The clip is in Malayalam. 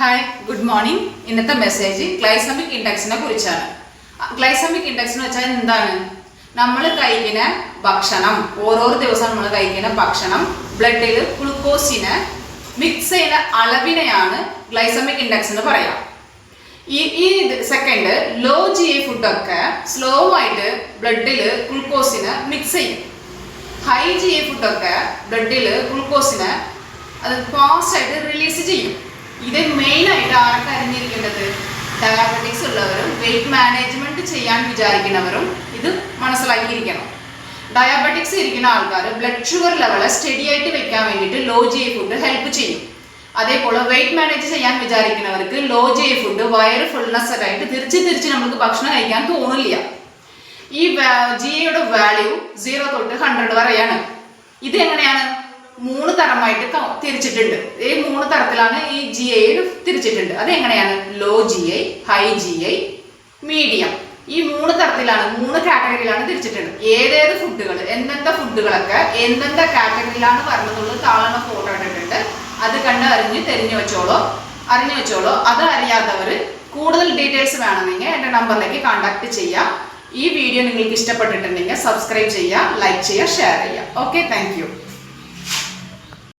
Hi good morning. ഇന്നത്തെ മെസ്സേജ് ഗ്ലൈസമിക് ഇൻഡെക്സിനെ കുറിച്ചാണ്. ഗ്ലൈസമിക് ഇൻഡെക്സ് എന്ന് വെച്ചാൽ എന്താണ്? നമ്മൾ കഴിക്കുന്ന ഭക്ഷണം, ഓരോ ദിവസം നമ്മൾ കഴിക്കുന്ന ഭക്ഷണം ബ്ലഡിൽ ഗ്ലൂക്കോസിനെ മിക്സ് ചെയ്യുന്ന അളവിനെയാണ് ഗ്ലൈസമിക് ഇൻഡെക്സ് എന്ന് പറയാം. ഈ സെക്കൻഡ് ലോ GI ഫുഡൊക്കെ സ്ലോ ആയിട്ട് ബ്ലഡിൽ ഗ്ലൂക്കോസിനെ മിക്സ് ചെയ്യും. ഹൈ GI ഫുഡൊക്കെ ബ്ലഡിൽ ഗ്ലൂക്കോസിനെ അത് ഫാസ്റ്റ് ആയിട്ട് റിലീസ് ചെയ്യും. ഇത് മെയിനായിട്ട് ആരൊക്കെ അറിഞ്ഞിരിക്കേണ്ടത്? ഡയബറ്റിക്സ് ഉള്ളവരും വെയിറ്റ് മാനേജ്മെന്റ് ചെയ്യാൻ വിചാരിക്കുന്നവരും ഇത് മനസ്സിലാക്കിയിരിക്കണം. ഡയബറ്റിക്സ് ഇരിക്കുന്ന ആൾക്കാർ ബ്ലഡ് ഷുഗർ ലെവൽ സ്റ്റഡി ആയിട്ട് വെക്കാൻ വേണ്ടിയിട്ട് ലോ GI ഫുഡ് ഹെൽപ്പ് ചെയ്യും. അതേപോലെ വെയിറ്റ് മാനേജ് ചെയ്യാൻ വിചാരിക്കുന്നവർക്ക് ലോ GI ഫുഡ് വയറ് ഫുൾനെസ് ആയിട്ട് തിരിച്ച് നമുക്ക് ഭക്ഷണം കഴിക്കാൻ തോന്നില്ല. ഈ GIയുടെ വാല്യൂ 0 തൊട്ട് 100 വരെയാണ്. ഇത് എങ്ങനെയാണ്? 3 തരമായിട്ട് തിരിച്ചിട്ടുണ്ട്. ഈ 3 തരത്തിലാണ് ഈ GI തിരിച്ചിട്ടുണ്ട്. അതെങ്ങനെയാണ്? Low GI, high GI, medium. ഈ 3 തരത്തിലാണ്, 3 കാറ്റഗറിയിലാണ് തിരിച്ചിട്ടുണ്ട്. ഏതേത് ഫുഡുകൾ, എന്തെന്താ ഫുഡുകളൊക്കെ എന്തെന്താ കാറ്റഗറിയിലാണ് പറഞ്ഞതുള്ളത് താഴെ ഫോട്ടോ ഇട്ടിട്ടുണ്ട്. അത് കണ്ട് അറിഞ്ഞു വെച്ചോളൂ. അത് അറിയാത്തവർ കൂടുതൽ ഡീറ്റെയിൽസ് വേണമെങ്കിൽ എൻ്റെ നമ്പറിലേക്ക് കോൺടാക്ട് ചെയ്യാം. ഈ വീഡിയോ നിങ്ങൾക്ക് ഇഷ്ടപ്പെട്ടിട്ടുണ്ടെങ്കിൽ സബ്സ്ക്രൈബ് ചെയ്യുക, ലൈക്ക് ചെയ്യുക, ഷെയർ ചെയ്യുക. Okay, thank you.